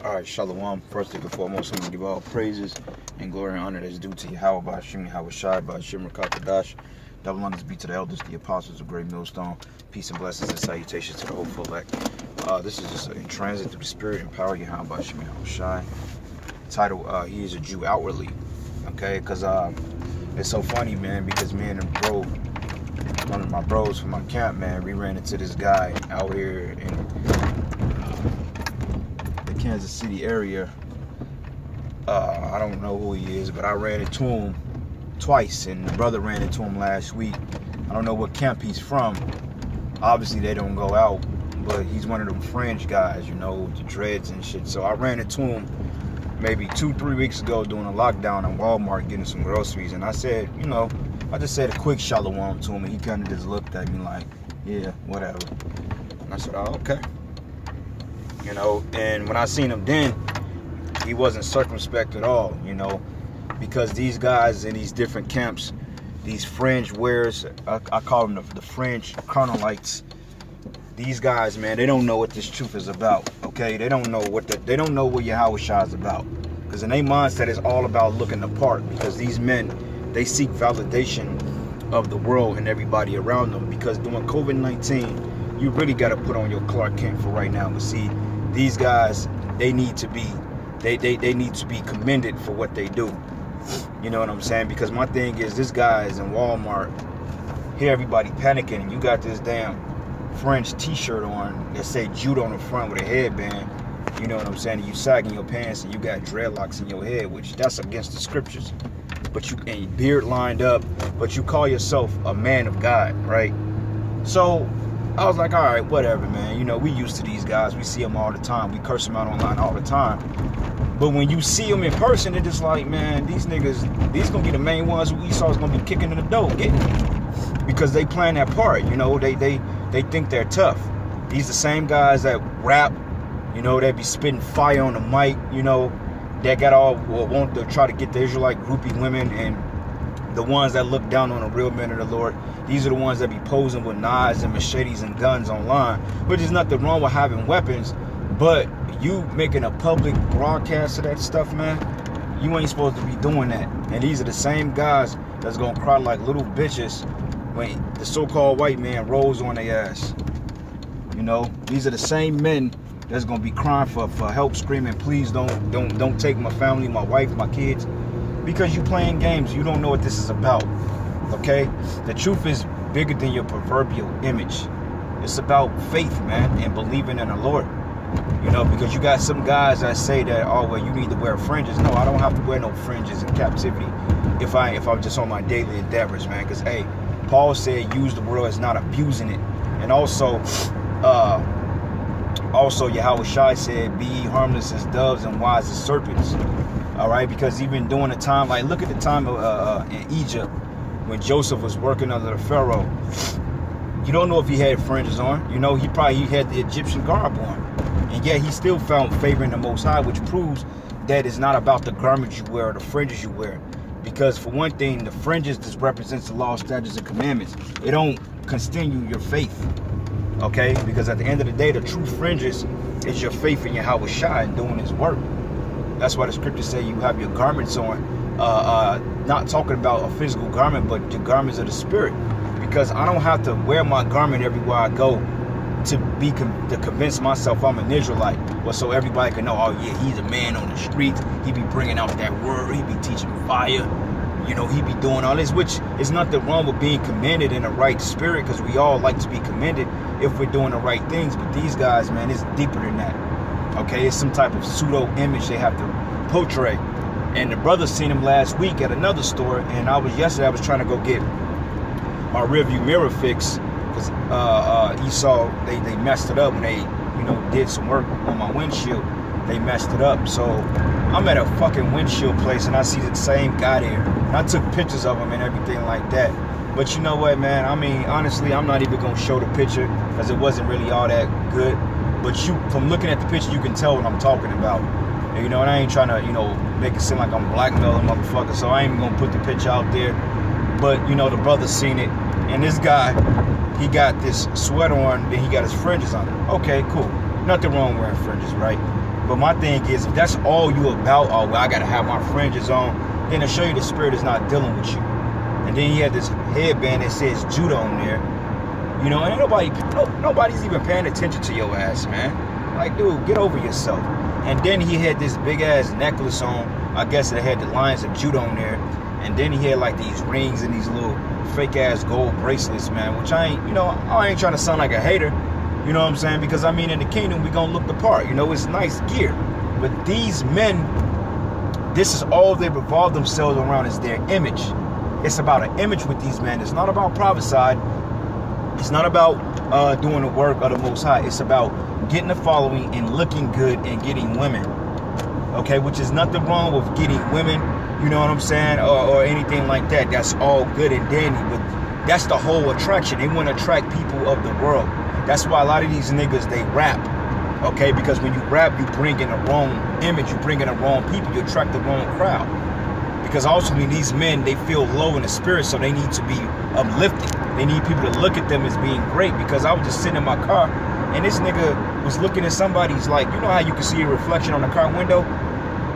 All right, Shalom. First and foremost, I'm going to give all praises and glory and honor that's due to Yahweh, by Hashem, Yahweh Shai, by Hashem, Rakakadash. Double honors be to the elders, the apostles of Great Millstone. Peace and blessings and salutations to the hopeful elect. This is just in transit through the spirit and power of Yahweh, by Hashem, Yahweh Shai. Title, he is a Jew outwardly. Okay, because it's so funny, man, because me and one of my bros from my camp, man, we ran into this guy out here in Kansas City area. I don't know who he is, but I ran into him twice, and the brother ran into him last week. I don't know what camp he's from. Obviously they don't go out, but he's one of them fringe guys, you know, with the dreads and shit. So I ran into him maybe 2-3 weeks ago doing a lockdown in Walmart getting some groceries, and I said, you know, I just said a quick shalom to him, and he kind of just looked at me like, yeah, whatever. And I said, oh, okay. You know, and when I seen him then, he wasn't circumspect at all, you know, because these guys in these different camps, these fringe wearers, I call them the fringe chronolites. These guys, man, they don't know what this truth is about, okay? They don't know what Yahweh Shai is about, because in their mindset it's all about looking the part, because these men, they seek validation of the world and everybody around them, because during COVID-19, you really got to put on your Clark Kent for right now. But see, these guys, they need to be commended for what they do. You know what I'm saying? Because my thing is, this guy is in Walmart, hear everybody panicking, and you got this damn French t-shirt on that say Jude on the front with a headband. You know what I'm saying? And you sagging your pants and you got dreadlocks in your head, which that's against the scriptures. But you and beard lined up, but you call yourself a man of God, right? So I was like, all right, whatever, man. You know, we used to these guys. We see them all the time. We curse them out online all the time. But when you see them in person, it's just like, man, these niggas, these gonna be the main ones who Esau's gonna be kicking in the door, getting it. Because they playing that part, you know. They think they're tough. These the same guys that rap, you know, that be spitting fire on the mic, you know, that got all, or want to try to get the Israelite groupie women, and the ones that look down on the real men of the Lord. These are the ones that be posing with knives and machetes and guns online, which is nothing wrong with having weapons, but you making a public broadcast of that stuff, man, you ain't supposed to be doing that. And these are the same guys that's gonna cry like little bitches when the so-called white man rolls on their ass. You know, these are the same men that's gonna be crying for help, screaming, please don't take my family, my wife, my kids, because you playing games. You don't know what this is about. Okay, the truth is bigger than your proverbial image. It's about faith, man, and believing in the Lord. You know, because you got some guys that say that, oh, well, you need to wear fringes. No, I don't have to wear no fringes in captivity if I'm just on my daily endeavors, man. Because hey, Paul said use the word as not abusing it. And also Yahweh Shai said, be ye harmless as doves and wise as serpents. All right, because even during the time, like look at the time in Egypt when Joseph was working under the Pharaoh. You don't know if he had fringes on. You know, he had the Egyptian garb on. And yet he still found favor in the Most High, which proves that it's not about the garments you wear or the fringes you wear. Because for one thing, the fringes just represents the law, statutes, and commandments. It don't continue your faith. Okay? Because at the end of the day, the true fringes is your faith in Yahweh Shai and doing his work. That's why the scriptures say you have your garments on. Not talking about a physical garment, but the garments of the spirit. Because I don't have to wear my garment everywhere I go to convince myself I'm an Israelite, or so everybody can know, oh yeah, he's a man on the streets. He be bringing out that word. He be teaching fire. You know, he be doing all this, which is nothing wrong with being commended in the right spirit, because we all like to be commended if we're doing the right things. But these guys, man, it's deeper than that. Okay, it's some type of pseudo image they have to portray. And the brother seen him last week at another store, and yesterday I was trying to go get my rearview mirror fixed, because Esau, they messed it up when they, you know, did some work on my windshield. They messed it up. So I'm at a fucking windshield place, and I see the same guy there. And I took pictures of him and everything like that. But you know what, man? I mean, honestly, I'm not even gonna show the picture because it wasn't really all that good. But from looking at the picture, you can tell what I'm talking about. And, you know, and I ain't trying to, you know, make it seem like I'm blackmailing motherfucker. So I ain't even gonna put the picture out there. But, you know, the brother's seen it. And this guy, he got this sweater on, then he got his fringes on. Okay, cool. Nothing wrong wearing fringes, right? But my thing is, if that's all you about, oh, well, I got to have my fringes on, then to show you the spirit is not dealing with you. And then he had this headband that says Judah on there. You know, and nobody's even paying attention to your ass, man. Like, dude, get over yourself. And then he had this big-ass necklace on. I guess it had the Lions of Judah on there. And then he had, like, these rings and these little fake-ass gold bracelets, man, which I ain't trying to sound like a hater. You know what I'm saying? Because, I mean, in the kingdom, we gonna look the part. You know, it's nice gear. But these men, this is all they revolve themselves around is their image. It's about an image with these men. It's not about prophesy. It's not about doing the work of the Most High. It's about getting a following and looking good and getting women. Okay, which is nothing wrong with getting women, you know what I'm saying, or anything like that. That's all good and dandy, but that's the whole attraction. They want to attract people of the world. That's why a lot of these niggas, they rap. Okay, because when you rap, you bring in the wrong image, you bring in the wrong people, you attract the wrong crowd. Because ultimately these men, they feel low in the spirit, so they need to be uplifted. They need people to look at them as being great. Because I was just sitting in my car, and this nigga was looking at somebody's, like, you know how you can see a reflection on the car window?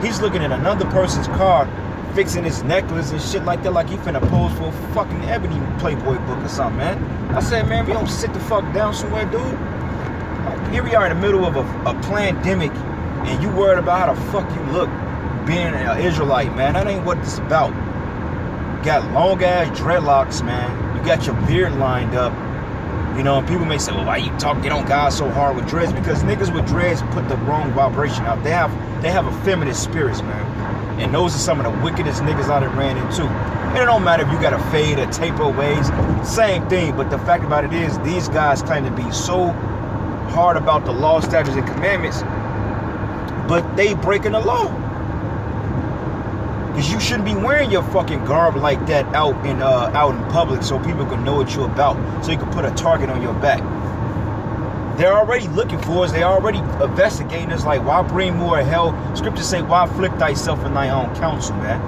He's looking at another person's car, fixing his necklace and shit like that, like he finna pose for a fucking Ebony Playboy book or something, man. I said, man, we don't sit the fuck down somewhere, dude. Like, here we are in the middle of a pandemic, and you worried about how the fuck you look being an Israelite, man. That ain't what it's about. You got long ass dreadlocks, man. You got your beard lined up. You know, and people may say, well, why you get on God so hard with dreads? Because niggas with dreads put the wrong vibration out. They have effeminate spirits, man. And those are some of the wickedest niggas I done ran into. And it don't matter if you got a fade or taper waves, same thing. But the fact about it is, these guys claim to be so hard about the law, statutes, and commandments, but they breaking the law. Because you shouldn't be wearing your fucking garb like that out in public, so people can know what you're about, so you can put a target on your back. They're already looking for us. They're already investigating us. Like, why bring more hell? Scriptures say, why afflict thyself in thy own counsel, man?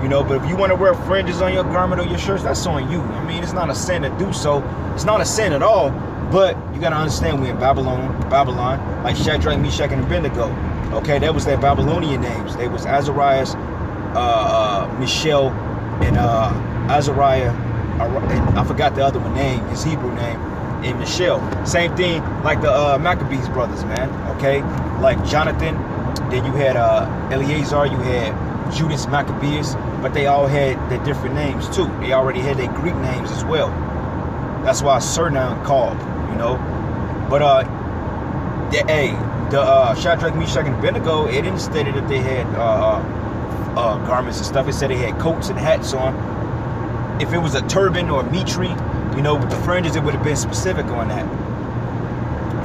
You know, but if you want to wear fringes on your garment or your shirts, that's on you. I mean, it's not a sin to do so. It's not a sin at all. But you got to understand, we're in Babylon, like Shadrach, Meshach, and Abednego. Okay, that was their Babylonian names. They was Azariah, Michelle, and Azariah, and I forgot the other one name, his Hebrew name, and Michelle. Same thing like the Maccabees brothers, man. Okay, like Jonathan. Then you had Eleazar, you had Judas Maccabeus, but they all had their different names too. They already had their Greek names as well. That's why surname called, you know. But the Shadrach, Meshach, and Abednego, it didn't state that they had garments and stuff. It said they had coats and hats on. If it was a turban or a mitri, you know, with the fringes, it would have been specific on that.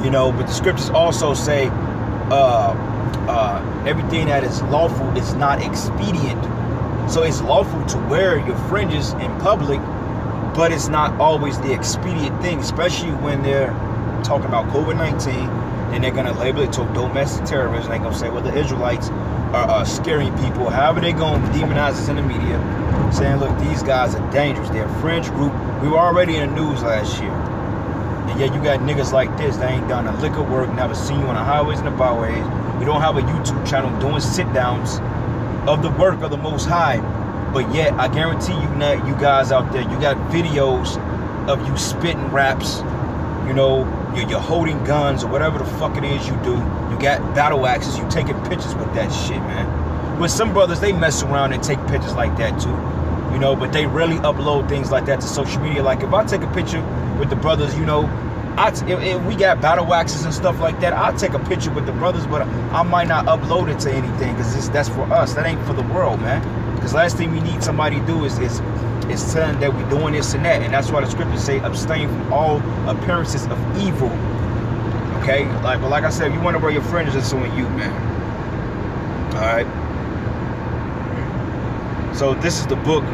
You know, but the scriptures also say everything that is lawful is not expedient. So it's lawful to wear your fringes in public, but it's not always the expedient thing, especially when they're talking about COVID-19. And they're going to label it to domestic terrorism. They're going to say, well, the Israelites are scaring people. However, they're going to demonize us in the media, saying, look, these guys are dangerous. They're a fringe group. We were already in the news last year. And yet you got niggas like this. They ain't done a lick of work, never seen you on the highways and the byways. You don't have a YouTube channel doing sit-downs of the work of the Most High. But yet, I guarantee you, you guys out there, you got videos of you spitting raps, you know, you're holding guns or whatever the fuck it is you do. You got battle axes. You taking pictures with that shit, man. With some brothers, they mess around and take pictures like that too. You know, but they rarely upload things like that to social media. Like, if I take a picture with the brothers, you know, if we got battle axes and stuff like that, I'll take a picture with the brothers, but I might not upload it to anything because that's for us. That ain't for the world, man. Because last thing we need somebody to do is tell them that we're doing this and that. And that's why the scriptures say abstain from all appearances of evil. Okay? But like I said, if you want to wear your fringes, it's on you, man. Alright? So this is the book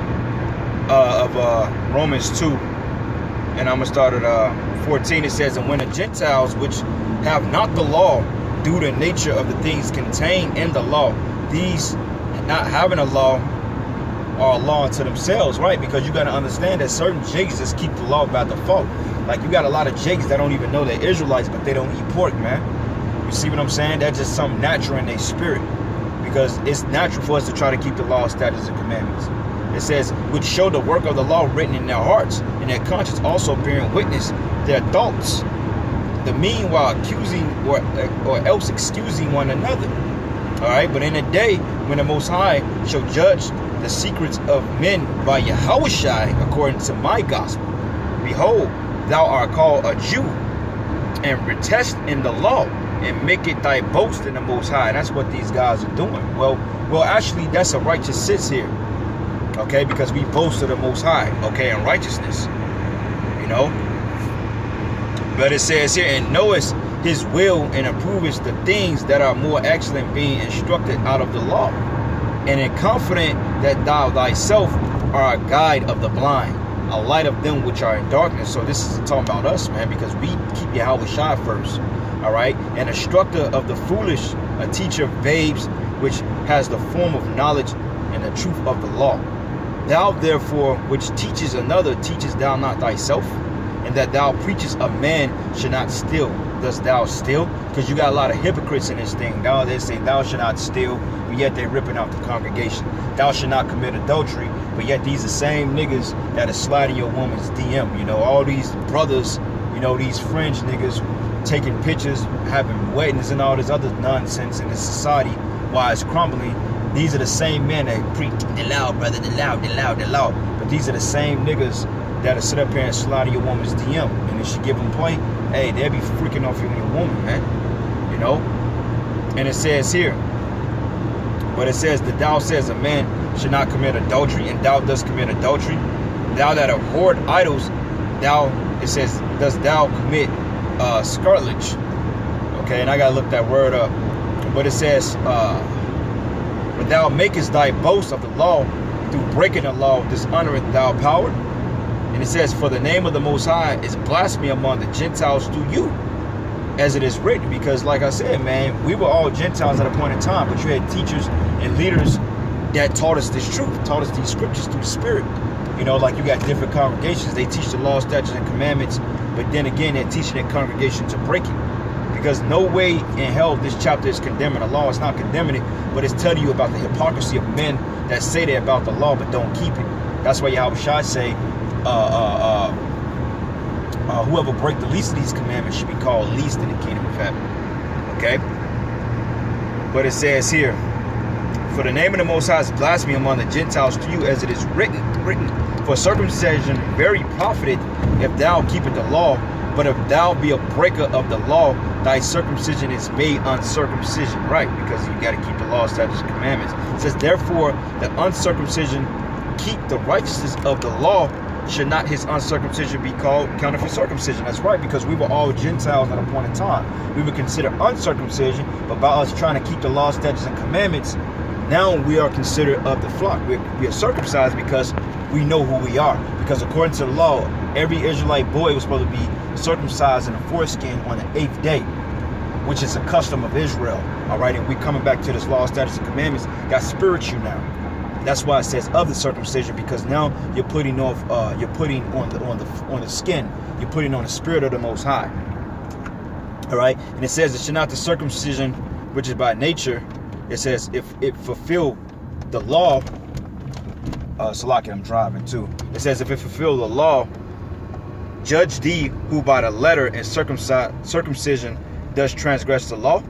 of Romans 2. And I'm going to start at 14. It says, and when the Gentiles, which have not the law, do the nature of the things contained in the law, these not having a law are a law unto themselves, right? Because you got to understand that certain Jakes just keep the law by default. Like, you got a lot of Jakes that don't even know they're Israelites, but they don't eat pork, man. You see what I'm saying? That's just something natural in their spirit. Because it's natural for us to try to keep the law, statutes, and commandments. It says, which show the work of the law written in their hearts, and their conscience also bearing witness their thoughts, the meanwhile accusing or else excusing one another. All right, but in the day when the Most High shall judge the secrets of men by Yahushua according to my gospel, behold, thou art called a Jew, and retest in the law, and make it thy boast in the Most High. That's what these guys are doing. Well, actually, that's a righteous sits here. Okay, because we boast of the Most High. Okay, in righteousness. You know. But it says here, and knowest his will, and approvest the things that are more excellent, being instructed out of the law, and in confident that thou thyself art a guide of the blind, a light of them which are in darkness. So this is talking about us, man, because we keep Yahushua first. All right, an instructor of the foolish, a teacher of babes, which has the form of knowledge and the truth of the law. Thou therefore, which teaches another, teachest thou not thyself? And that thou preachest a man should not steal, dost thou steal? Because you got a lot of hypocrites in this thing. Now they say thou should not steal, but yet they're ripping out the congregation. Thou should not commit adultery, but yet these are the same niggas that are sliding your woman's DM. You know, all these brothers, you know, these fringe niggas taking pictures, having weddings and all this other nonsense in this society while it's crumbling. These are the same men that preach the loud, brother, the loud, the loud, the loud. But these are the same niggas that'll sit up here and slide your woman's DM. And if she give them play, hey, they'll be freaking off your woman, man. You know? And it says here, but it says that thou says a man should not commit adultery, and thou dost commit adultery. Thou that abhorred idols, thou, it says, dost thou commit scarlet. Okay, and I gotta look that word up. But it says, but thou makest thy boast of the law, through breaking the law, dishonoreth thou power. And it says, for the name of the Most High is blasphemy among the Gentiles through you, as it is written. Because like I said, man, we were all Gentiles at a point in time, but you had teachers and leaders that taught us this truth, taught us these scriptures through the Spirit. You know, like you got different congregations, they teach the law, statutes, and commandments, but then again, they're teaching their congregation to break it. Because no way in hell this chapter is condemning the law. It's not condemning it, but it's telling you about the hypocrisy of men that say they're about the law but don't keep it. That's why Yahushua say, whoever break the least of these commandments should be called least in the kingdom of heaven. Okay? But it says here, for the name of the Most High is blasphemy among the Gentiles to you, as it is written, for circumcision very profited if thou keepest the law, but if thou be a breaker of the law, thy circumcision is made uncircumcision. Right, because you got to keep the law, statutes, and commandments. It says, therefore, the uncircumcision keep the righteousness of the law, should not his uncircumcision be called counted for circumcision? That's right, because we were all Gentiles at a point in time. We were considered uncircumcision, but by us trying to keep the law, statutes, and commandments, now we are considered of the flock. We are circumcised because we know who we are. Because according to the law, every Israelite boy was supposed to be circumcised in the foreskin on the 8th day, which is a custom of Israel. All right, and we coming back to this law, statutes, and commandments. Got spiritual now. That's why it says of the circumcision, because now you're putting off, you're putting on the skin, you're putting on the spirit of the Most High. All right, and it says it should not the circumcision which is by nature. It says if it fulfill the law. Salaki, I'm driving too. It says if it fulfill the law, judge thee who by the letter and circumcision does transgress the law.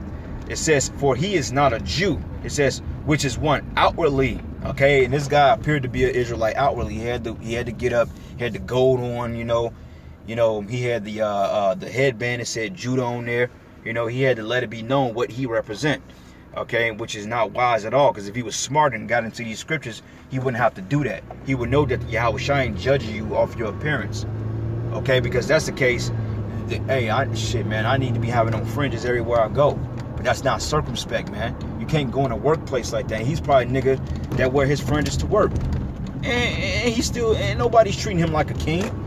It says, for he is not a Jew. It says, which is one outwardly. Okay, and this guy appeared to be an Israelite outwardly. He had to get up, he had the gold on, you know, he had the headband that said Judah on there. You know, he had to let it be known what he represent. Okay, which is not wise at all, because if he was smart and got into these scriptures, he wouldn't have to do that. He would know that Yahushua ain't judging you off your appearance. Okay, because that's the case. Hey, shit, man, I need to be having on fringes everywhere I go. But that's not circumspect, man. You can't go in a workplace like that. He's probably a nigga that wear his fringes to work. And he's still, and nobody's treating him like a king.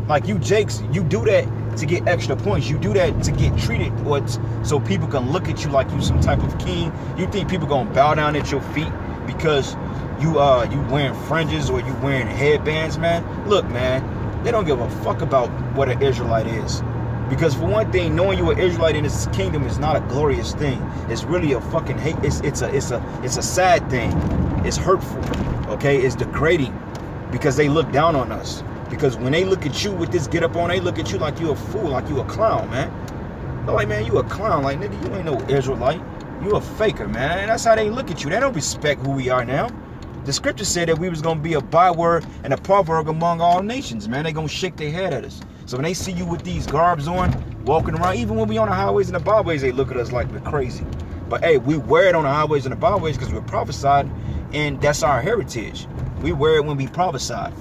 Like you, Jakes, you do that to get extra points. You do that to get treated, or so people can look at you like you some type of king. You think people gonna bow down at your feet because you wearing fringes or you wearing headbands, man? Look, man, they don't give a fuck about what an Israelite is, Because for one thing, knowing you're an Israelite in this kingdom is not a glorious thing. It's really a fucking hate. It's a sad thing. It's hurtful. Okay, it's degrading because they look down on us. Because when they look at you with this get up on, they look at you like you a fool, like you a clown, man. They're like, man, you a clown. Like, nigga, you ain't no Israelite. You a faker, man. And that's how they look at you. They don't respect who we are now. The scripture said that we was going to be a byword and a proverb among all nations, man. They going to shake their head at us. So when they see you with these garbs on, walking around, even when we on the highways and the byways, they look at us like we're crazy. But hey, we wear it on the highways and the byways because we're prophesied, and that's our heritage. We wear it when we prophesied.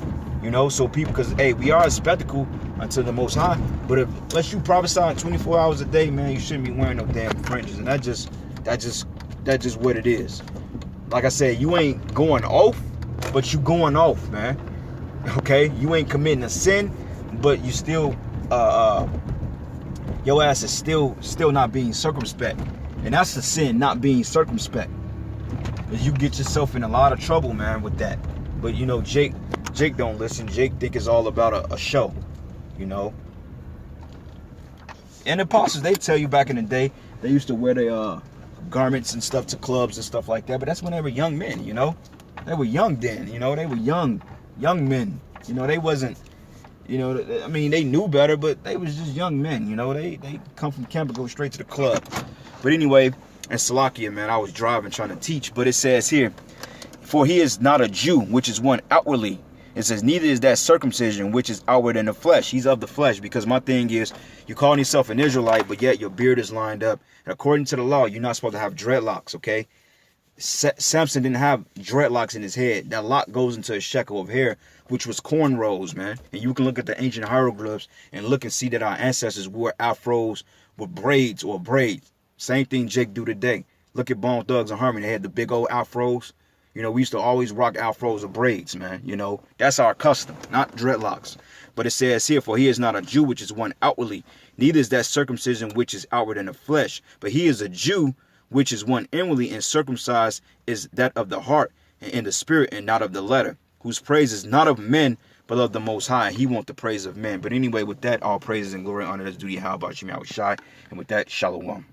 You know, so people, because, hey, we are a spectacle unto the Most High. But unless you prophesy 24 hours a day, man, you shouldn't be wearing no damn fringes. And that's just what it is. Like I said, you ain't going off, but you going off, man. Okay? You ain't committing a sin, but you still, your ass is still not being circumspect. And that's the sin, not being circumspect. You get yourself in a lot of trouble, man, with that. But, you know, Jake don't listen. Jake think it's all about a show, you know. And the apostles, they tell you back in the day, they used to wear their garments and stuff to clubs and stuff like that. But that's when they were young men, you know. They were young then, you know. They were young men. You know, they wasn't, you know, I mean, they knew better, but they was just young men, you know. They come from camp and go straight to the club. But anyway, in Salakia, man, I was driving trying to teach. But it says here, for he is not a Jew, which is one outwardly. It says, neither is that circumcision, which is outward in the flesh. He's of the flesh, because my thing is, you calling yourself an Israelite, but yet your beard is lined up. And according to the law, you're not supposed to have dreadlocks, okay? Samson didn't have dreadlocks in his head. That lock goes into a shekel of hair, which was cornrows, man. And you can look at the ancient hieroglyphs and look and see that our ancestors wore afros with braids or braids. Same thing Jake do today. Look at Bone Thugs and Harmony. They had the big old afros. You know, we used to always rock afros or braids, man. You know, that's our custom, not dreadlocks. But it says here, for he is not a Jew, which is one outwardly. Neither is that circumcision, which is outward in the flesh. But he is a Jew, which is one inwardly, and circumcised is that of the heart and in the spirit, and not of the letter, whose praise is not of men, but of the Most High. He wants the praise of men. But anyway, with that, all praises and glory and honor is due to Yahweh Shai. And with that, Shalom.